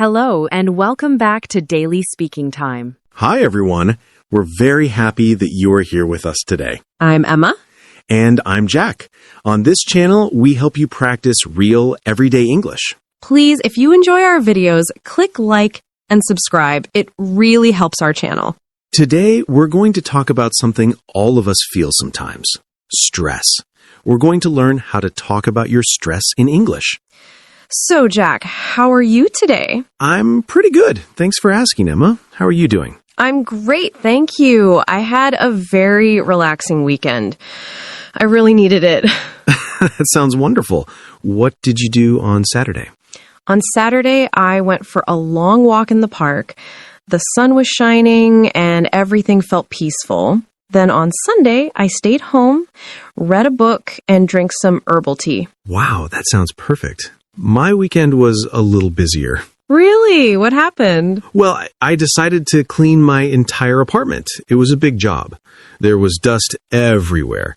Hello, and welcome back to Daily Speaking Time. Hi, everyone. We're very happy that you are here with us today. I'm Emma. And I'm Jack. On this channel, we help you practice real, everyday English. Please, if you enjoy our videos, click like and subscribe. It really helps our channel. Today, we're going to talk about something all of us feel sometimes: stress. We're going to learn how to talk about your stress in English. So, Jack, how are you today? I'm pretty good. Thanks for asking, Emma. How are you doing? I'm great, thank you. I had a very relaxing weekend. I really needed it. That sounds wonderful. What did you do on Saturday? On Saturday, I went for a long walk in the park. The sun was shining and everything felt peaceful. Then on Sunday, I stayed home, read a book, and drank some herbal tea. Wow, that sounds perfect. My weekend was a little busier. Really? What happened? Well, I decided to clean my entire apartment. It was a big job. There was dust everywhere.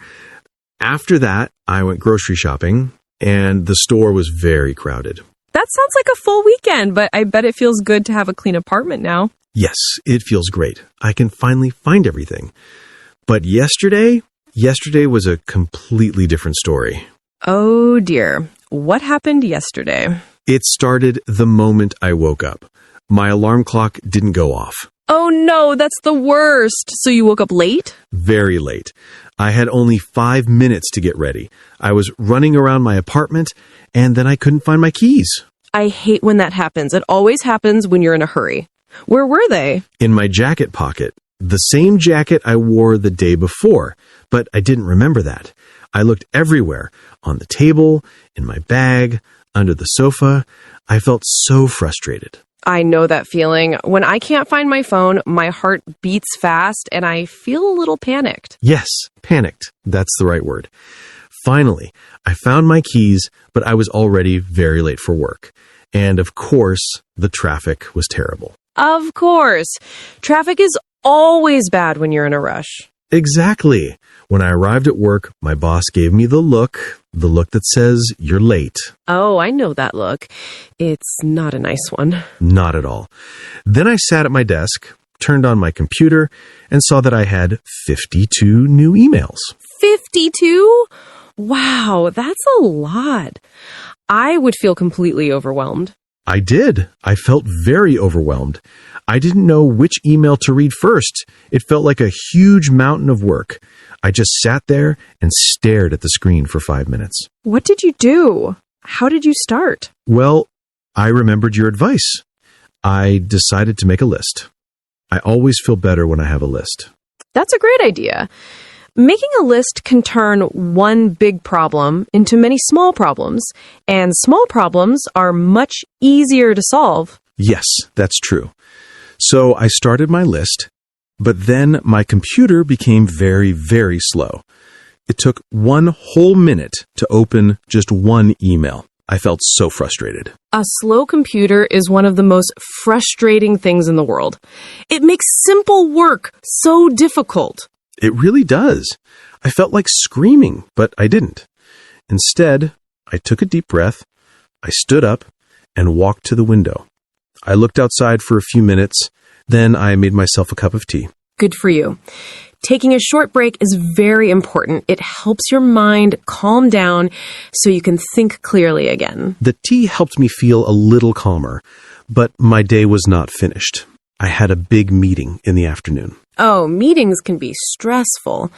After that, I went grocery shopping, and the store was very crowded. That sounds like a full weekend, but I bet it feels good to have a clean apartment now. Yes, it feels great. I can finally find everything. But yesterday was a completely different story. Oh dear. What happened yesterday? It started the moment I woke up. My alarm clock didn't go off. Oh no, that's the worst. So you woke up late? Very late. I had only 5 minutes to get ready. I was running around my apartment, and then I couldn't find my keys. I hate when that happens. It always happens when you're in a hurry. Where were they? In my jacket pocket. The same jacket I wore the day before, but I didn't remember that. I looked everywhere, on the table, in my bag, under the sofa. I felt so frustrated. I know that feeling. When I can't find my phone, my heart beats fast and I feel a little panicked. Yes, panicked. That's the right word. Finally, I found my keys, but I was already very late for work. And of course, the traffic was terrible. Of course. Traffic is always bad when you're in a rush. Exactly. When I arrived at work, my boss gave me the look that says, "You're late." Oh, I know that look. It's not a nice one. Not at all. Then I sat at my desk, turned on my computer, and saw that I had 52 new emails. 52? Wow, that's a lot. I would feel completely overwhelmed. I did. I felt very overwhelmed. I didn't know which email to read first. It felt like a huge mountain of work. I just sat there and stared at the screen for 5 minutes. What did you do? How did you start? Well, I remembered your advice. I decided to make a list. I always feel better when I have a list. That's a great idea. Making a list can turn one big problem into many small problems, and small problems are much easier to solve. Yes, that's true. So I started my list, but then my computer became very, very slow. It took 1 whole minute to open just one email. I felt so frustrated. A slow computer is one of the most frustrating things in the world. It makes simple work so difficult. It really does. I felt like screaming, but I didn't. Instead, I took a deep breath, I stood up, and walked to the window. I looked outside for a few minutes, then I made myself a cup of tea. Good for you. Taking a short break is very important. It helps your mind calm down so you can think clearly again. The tea helped me feel a little calmer, but my day was not finished. I had a big meeting in the afternoon. Oh, meetings can be stressful.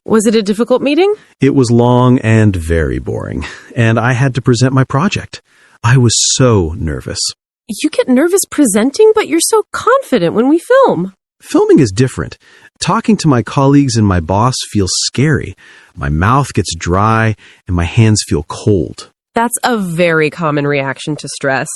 Was it a difficult meeting? It was long and very boring, and I had to present my project. I was so nervous. You get nervous presenting, but you're so confident when we film. Filming is different. Talking to my colleagues and my boss feels scary. My mouth gets dry, and my hands feel cold. That's a very common reaction to stress.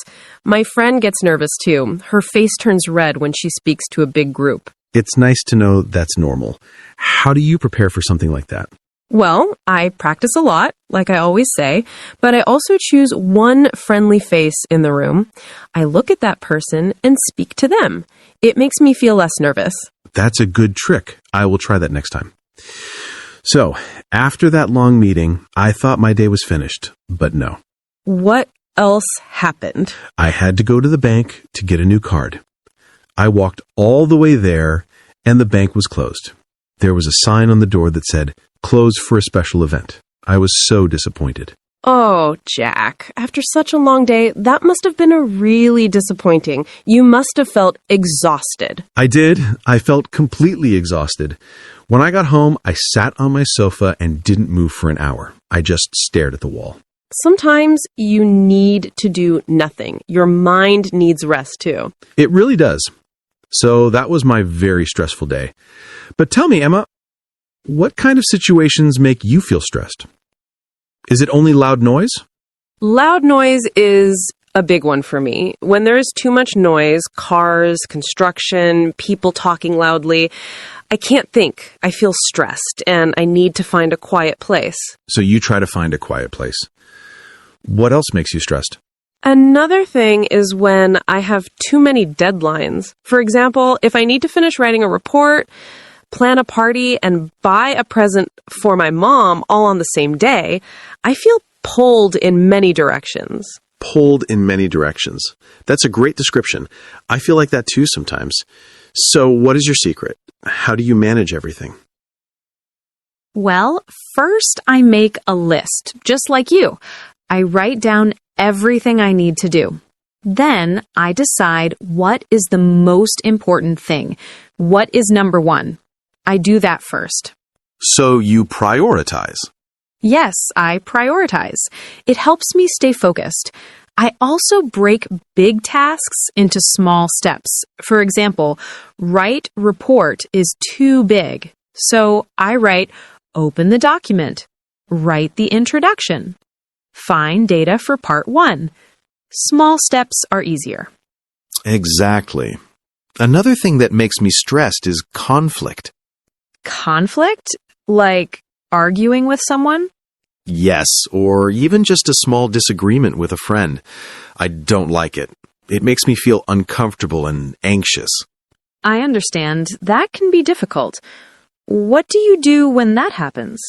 My friend gets nervous too. Her face turns red when she speaks to a big group. It's nice to know that's normal. How do you prepare for something like that? Well, I practice a lot, like I always say, but I also choose one friendly face in the room. I look at that person and speak to them. It makes me feel less nervous. That's a good trick. I will try that next time. So, after that long meeting, I thought my day was finished, but no. What else happened? I had to go to the bank to get a new card. I walked all the way there, and the bank was closed. There was a sign on the door that said, "Closed for a special event." I was so disappointed. Oh, Jack, after such a long day, that must have been a really disappointing. You must have felt exhausted. I did. I felt completely exhausted. When I got home, I sat on my sofa and didn't move for an hour. I just stared at the wall. Sometimes you need to do nothing. Your mind needs rest too. It really does. So that was my very stressful day. But tell me, Emma, what kind of situations make you feel stressed? Is it only loud noise? Loud noise is a big one for me. When there is too much noise, cars, construction, people talking loudly, I can't think. I feel stressed and I need to find a quiet place. So you try to find a quiet place. What else makes you stressed? Another thing is when I have too many deadlines. For example, if I need to finish writing a report, plan a party, and buy a present for my mom all on the same day, I feel pulled in many directions. Pulled in many directions. That's a great description. I feel like that too sometimes. So what is your secret? How do you manage everything? Well, first I make a list, just like you. I write down everything I need to do. Then I decide what is the most important thing. What is number one? I do that first. So you prioritize. Yes, I prioritize. It helps me stay focused. I also break big tasks into small steps. For example, write report is too big. So I write, open the document, write the introduction, find data for part 1. Small steps are easier. Exactly. Another thing that makes me stressed is conflict. Conflict? Like arguing with someone? Yes, or even just a small disagreement with a friend. I don't like it. It makes me feel uncomfortable and anxious. I understand. That can be difficult. What do you do when that happens?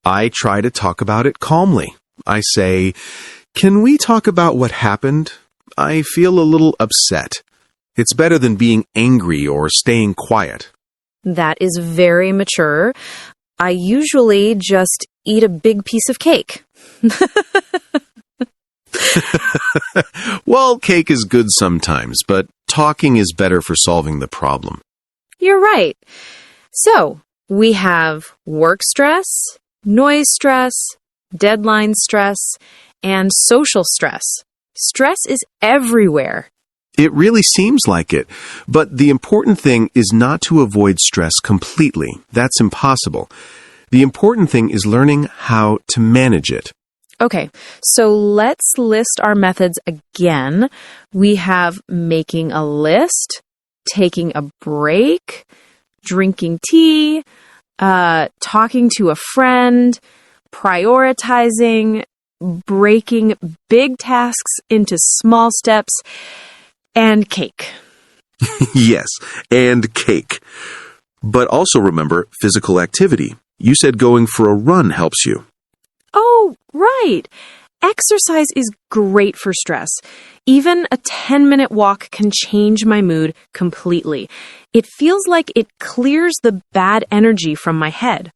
I try to talk about it calmly. I say, "Can we talk about what happened? I feel a little upset." It's better than being angry or staying quiet. That is very mature. I usually just eat a big piece of cake. Well, cake is good sometimes, but talking is better for solving the problem. You're right. So, we have work stress, noise stress, deadline stress, and social stress. Stress is everywhere. It really seems like it, but the important thing is not to avoid stress completely. That's impossible. The important thing is learning how to manage it. Okay, so let's list our methods again. We have making a list, taking a break, drinking tea, talking to a friend, prioritizing, breaking big tasks into small steps, and cake. Yes, and cake. But also remember physical activity. You said going for a run helps you. Oh, right. Exercise is great for stress. Even a 10-minute walk can change my mood completely. It feels like it clears the bad energy from my head.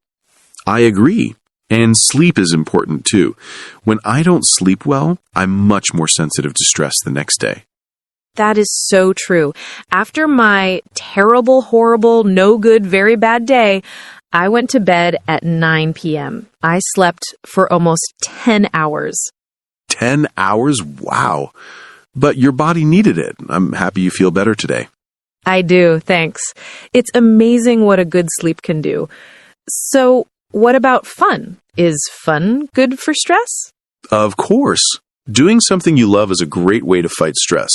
I agree. And sleep is important too. When I don't sleep well, I'm much more sensitive to stress the next day. That is so true. After my terrible, horrible, no good, very bad day, I went to bed at 9 p.m. I slept for almost 10 hours. 10 hours? Wow. But your body needed it. I'm happy you feel better today. I do, thanks. It's amazing what a good sleep can do. So, what about fun? Is fun good for stress? Of course. Doing something you love is a great way to fight stress.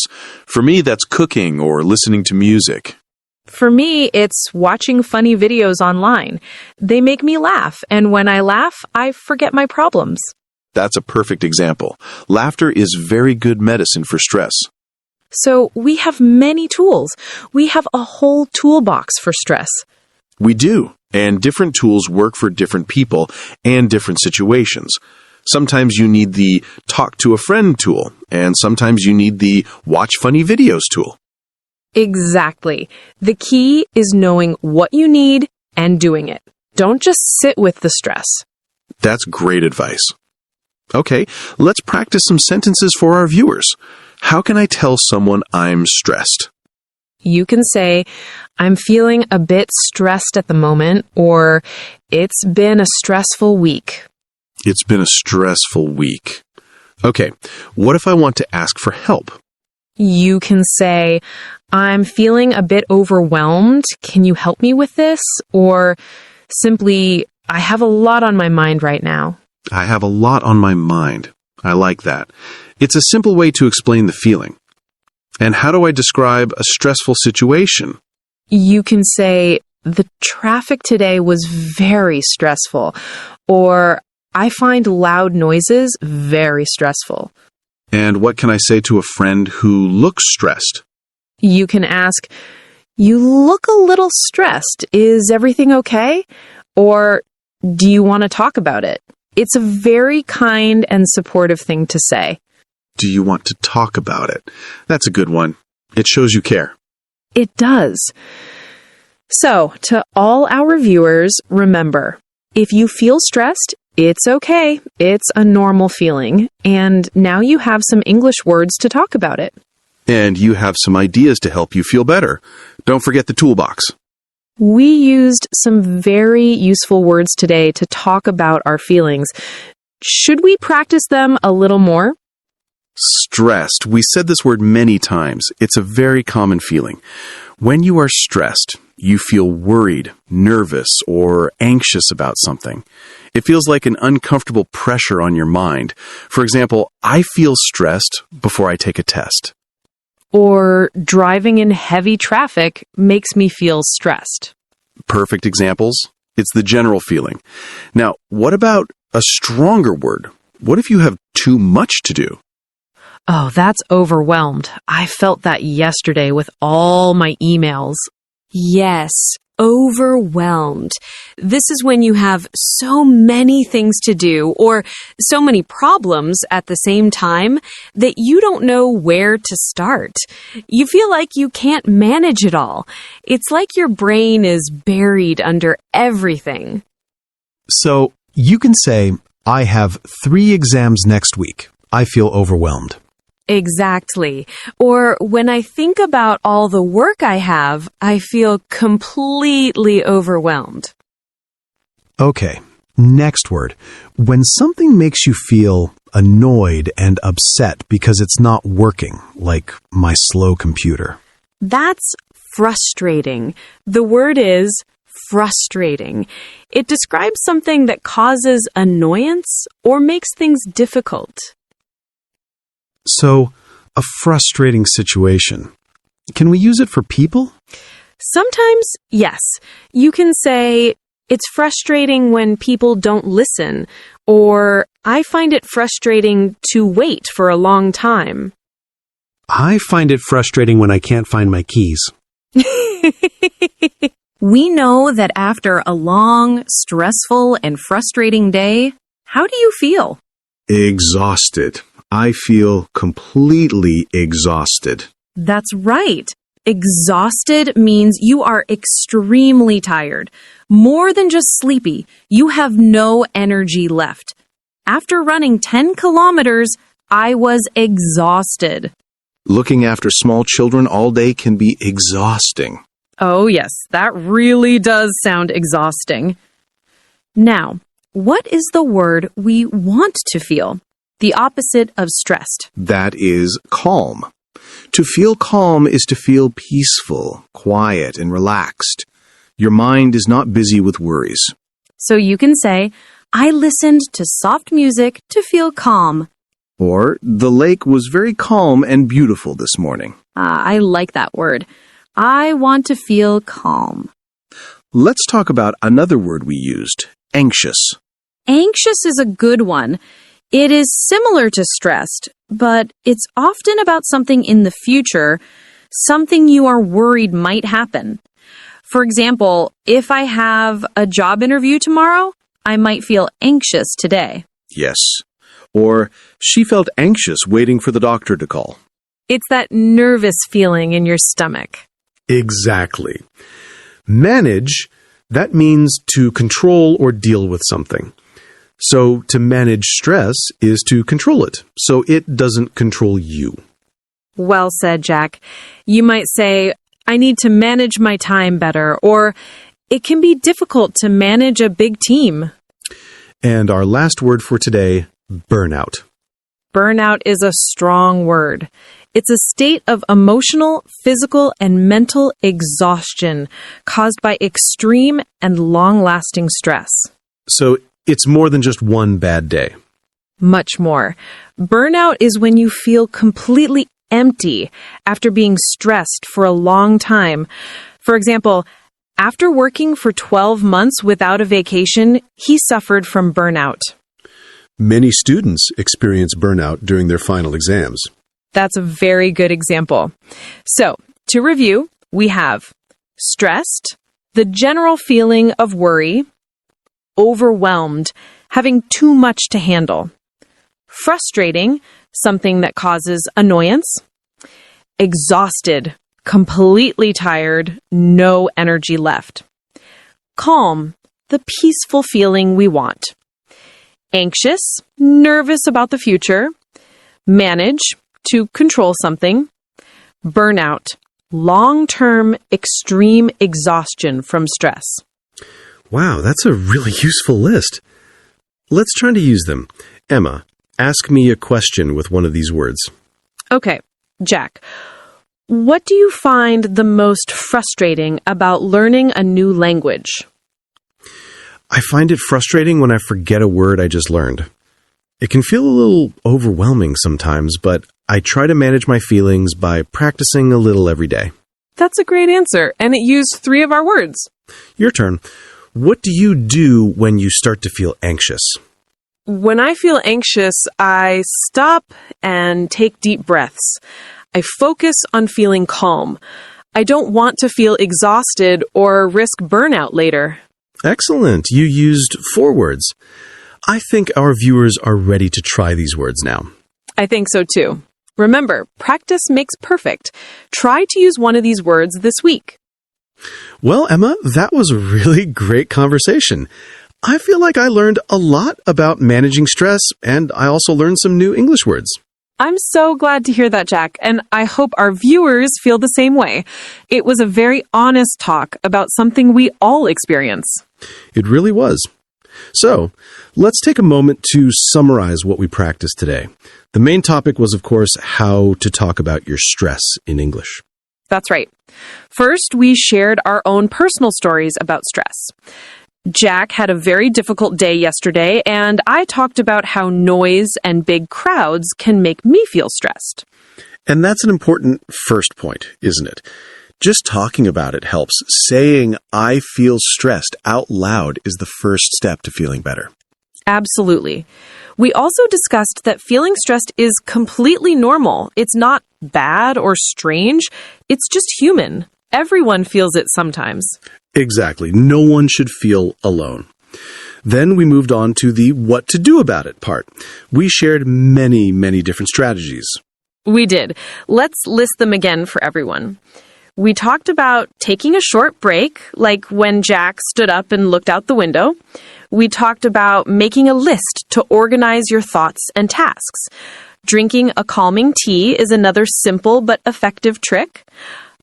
For me, that's cooking or listening to music. For me, it's watching funny videos online. They make me laugh, and when I laugh, I forget my problems. That's a perfect example. Laughter is very good medicine for stress. So we have many tools. We have a whole toolbox for stress. We do, and different tools work for different people and different situations. Sometimes you need the talk to a friend tool, and sometimes you need the watch funny videos tool. Exactly. The key is knowing what you need and doing it. Don't just sit with the stress. That's great advice. Okay, let's practice some sentences for our viewers. How can I tell someone I'm stressed? You can say, I'm feeling a bit stressed at the moment, or it's been a stressful week. It's been a stressful week. Okay, what if I want to ask for help? You can say, I'm feeling a bit overwhelmed. Can you help me with this? Or simply, I have a lot on my mind right now. I have a lot on my mind. I like that. It's a simple way to explain the feeling. And how do I describe a stressful situation? You can say, the traffic today was very stressful. Or, I find loud noises very stressful. And what can I say to a friend who looks stressed? You can ask, you look a little stressed. Is everything okay? Or, do you want to talk about it? It's a very kind and supportive thing to say. Do you want to talk about it? That's a good one. It shows you care. It does. So, to all our viewers, remember, if you feel stressed, it's okay. It's a normal feeling. And now you have some English words to talk about it. And you have some ideas to help you feel better. Don't forget the toolbox. We used some very useful words today to talk about our feelings. Should we practice them a little more? Stressed. We said this word many times. It's a very common feeling. When you are stressed, you feel worried, nervous, or anxious about something. It feels like an uncomfortable pressure on your mind. For example, I feel stressed before I take a test. Or driving in heavy traffic makes me feel stressed. Perfect examples. It's the general feeling. Now, what about a stronger word? What if you have too much to do? Oh, that's overwhelmed. I felt that yesterday with all my emails. Yes, overwhelmed. This is when you have so many things to do or so many problems at the same time that you don't know where to start. You feel like you can't manage it all. It's like your brain is buried under everything. So you can say, I have 3 exams next week. I feel overwhelmed. Exactly. Or when I think about all the work I have, I feel completely overwhelmed. Okay, next word. When something makes you feel annoyed and upset because it's not working, like my slow computer. That's frustrating. The word is frustrating. It describes something that causes annoyance or makes things difficult. So, a frustrating situation. Can we use it for people? Sometimes, yes. You can say, it's frustrating when people don't listen, or I find it frustrating to wait for a long time. I find it frustrating when I can't find my keys. We know that after a long, stressful, and frustrating day, how do you feel? Exhausted. I feel completely exhausted. That's right. Exhausted means you are extremely tired. More than just sleepy, you have no energy left. After running 10 kilometers, I was exhausted. Looking after small children all day can be exhausting. Oh, yes, that really does sound exhausting. Now, what is the word we want to feel? The opposite of stressed. That is calm. To feel calm is to feel peaceful, quiet, and relaxed. Your mind is not busy with worries. So you can say, I listened to soft music to feel calm. Or, the lake was very calm and beautiful this morning. I like that word. I want to feel calm. Let's talk about another word we used, anxious. Anxious is a good one. It is similar to stressed, but it's often about something in the future, something you are worried might happen. For example, if I have a job interview tomorrow, I might feel anxious today. Yes. Or she felt anxious waiting for the doctor to call. It's that nervous feeling in your stomach. Exactly. Manage, that means to control or deal with something. So to manage stress is to control it, so it doesn't control you. Well said, Jack. You might say, I need to manage my time better, or it can be difficult to manage a big team. And our last word for today, burnout. Burnout is a strong word. It's a state of emotional, physical, and mental exhaustion caused by extreme and long-lasting stress. So it's more than just one bad day. Much more. Burnout is when you feel completely empty after being stressed for a long time. For example, after working for 12 months without a vacation, he suffered from burnout. Many students experience burnout during their final exams. That's a very good example. So, to review, we have stressed, the general feeling of worry, overwhelmed, having too much to handle, frustrating, something that causes annoyance, exhausted, completely tired, no energy left, calm, the peaceful feeling we want, anxious, nervous about the future, manage, to control something, burnout, long-term extreme exhaustion from stress. Wow, that's a really useful list. Let's try to use them. Emma, ask me a question with one of these words. Okay, Jack, what do you find the most frustrating about learning a new language? I find it frustrating when I forget a word I just learned. It can feel a little overwhelming sometimes, but I try to manage my feelings by practicing a little every day. That's a great answer, and it used 3 of our words. Your turn. What do you do when you start to feel anxious? When I feel anxious, I stop and take deep breaths. I focus on feeling calm. I don't want to feel exhausted or risk burnout later. Excellent. You used 4 words. I think our viewers are ready to try these words now. I think so too. Remember, practice makes perfect. Try to use one of these words this week. Well, Emma, that was a really great conversation. I feel like I learned a lot about managing stress, and I also learned some new English words. I'm so glad to hear that, Jack, and I hope our viewers feel the same way. It was a very honest talk about something we all experience. It really was. So, let's take a moment to summarize what we practiced today. The main topic was, of course, how to talk about your stress in English. That's right. First, we shared our own personal stories about stress. Jack had a very difficult day yesterday, and I talked about how noise and big crowds can make me feel stressed. And that's an important first point, isn't it? Just talking about it helps. Saying, I feel stressed out loud is the first step to feeling better. Absolutely. We also discussed that feeling stressed is completely normal. It's not bad or strange. It's just human. Everyone feels it sometimes. Exactly. No one should feel alone. Then we moved on to the what to do about it part. We shared many different strategies. We did. Let's list them again for everyone. We talked about taking a short break, like when Jack stood up and looked out the window. We talked about making a list to organize your thoughts and tasks. Drinking a calming tea is another simple but effective trick.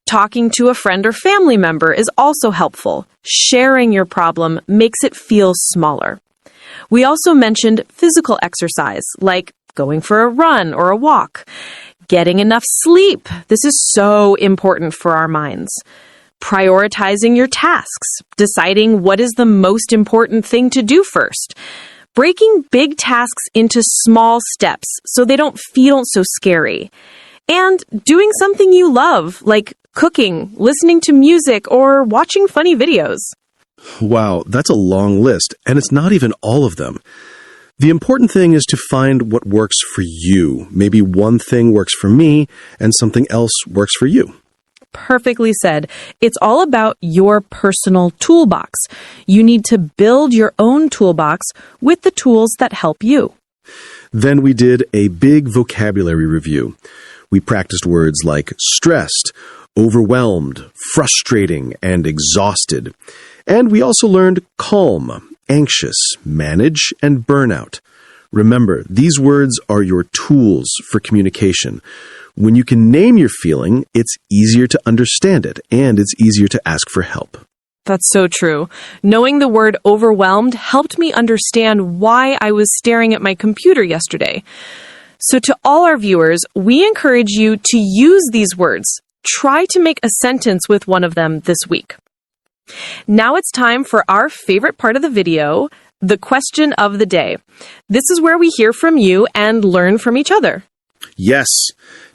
Talking to a friend or family member is also helpful. Sharing your problem makes it feel smaller. We also mentioned physical exercise, like going for a run or a walk. Getting enough sleep. This is so important for our minds. Prioritizing your tasks. Deciding what is the most important thing to do first. Breaking big tasks into small steps so they don't feel so scary. And doing something you love, like cooking, listening to music, or watching funny videos. Wow, that's a long list, and it's not even all of them. The important thing is to find what works for you. Maybe one thing works for me, and something else works for you. Perfectly said. It's all about your personal toolbox. You need to build your own toolbox with the tools that help you. Then we did a big vocabulary review. We practiced words like stressed, overwhelmed, frustrating, and exhausted. And we also learned calm, anxious, manage, and burnout. Remember, these words are your tools for communication. When you can name your feeling, it's easier to understand it, and it's easier to ask for help. That's so true. Knowing the word overwhelmed helped me understand why I was staring at my computer yesterday. So to all our viewers, we encourage you to use these words. Try to make a sentence with one of them this week. Now it's time for our favorite part of the video, the question of the day. This is where we hear from you and learn from each other. Yes,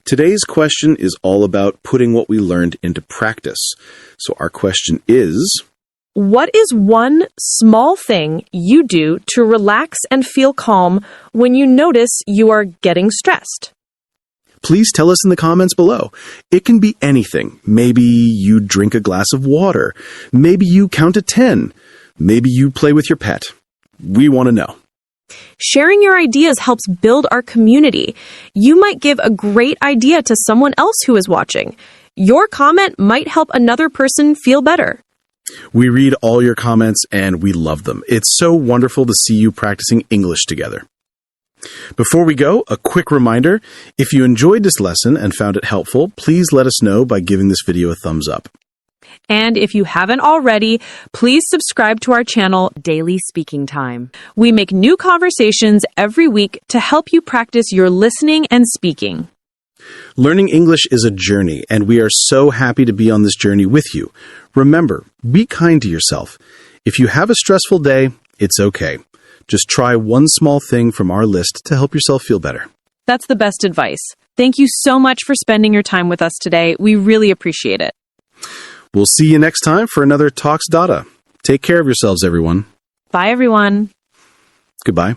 today's question is all about putting what we learned into practice. So our question is, what is one small thing you do to relax and feel calm when you notice you are getting stressed? please tell us in the comments below. It can be anything. Maybe you drink a glass of water. Maybe you count to 10. Maybe you play with your pet. We want to know. Sharing your ideas helps build our community. You might give a great idea to someone else who is watching. Your comment might help another person feel better. We read all your comments and we love them. It's so wonderful to see you practicing English together. Before we go, a quick reminder. If you enjoyed this lesson and found it helpful, please let us know by giving this video a thumbs up. And if you haven't already, please subscribe to our channel, Daily Speaking Time. We make new conversations every week to help you practice your listening and speaking. Learning English is a journey, and we are so happy to be on this journey with you. Remember, be kind to yourself. If you have a stressful day, it's okay. Just try one small thing from our list to help yourself feel better. That's the best advice. Thank you so much for spending your time with us today. We really appreciate it. We'll see you next time for another Talks Data. Take care of yourselves, everyone. Bye, everyone. Goodbye.